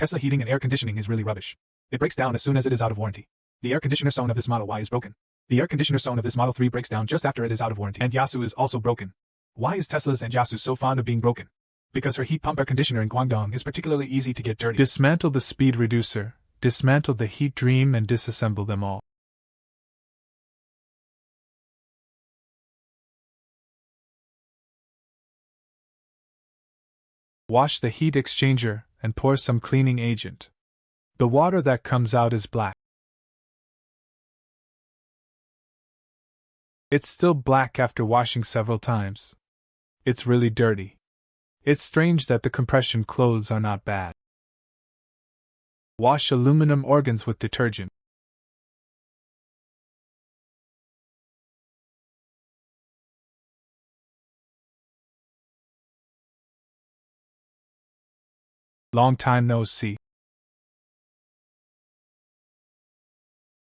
Tesla heating and air conditioning is really rubbish. It breaks down as soon as it is out of warranty. The air conditioner zone of this Model Y is broken. The air conditioner zone of this Model 3 breaks down just after it is out of warranty. And Yasu is also broken. Why is Tesla's and Yasu so fond of being broken? Because her heat pump air conditioner in Guangdong is particularly easy to get dirty. Dismantle the speed reducer, dismantle the heat dream and disassemble them all. Wash the heat exchanger and pour some cleaning agent. The water that comes out is black. It's still black after washing several times. It's really dirty. It's strange that the compression clothes are not bad. Wash aluminum organs with detergent. Long time no see.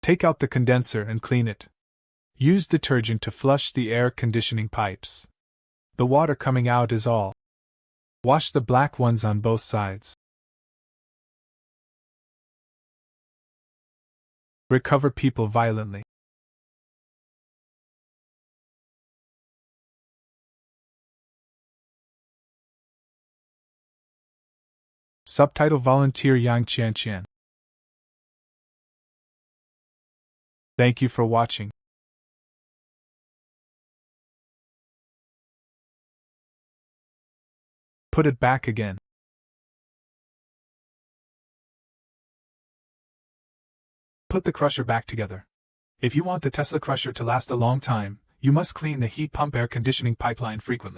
Take out the condenser and clean it. Use detergent to flush the air conditioning pipes. The water coming out is all. Wash the black ones on both sides. Recover people violently. Subtitle Volunteer Yang Qian. Thank you for watching. Put it back again. Put the crusher back together. If you want the Tesla crusher to last a long time, you must clean the heat pump air conditioning pipeline frequently.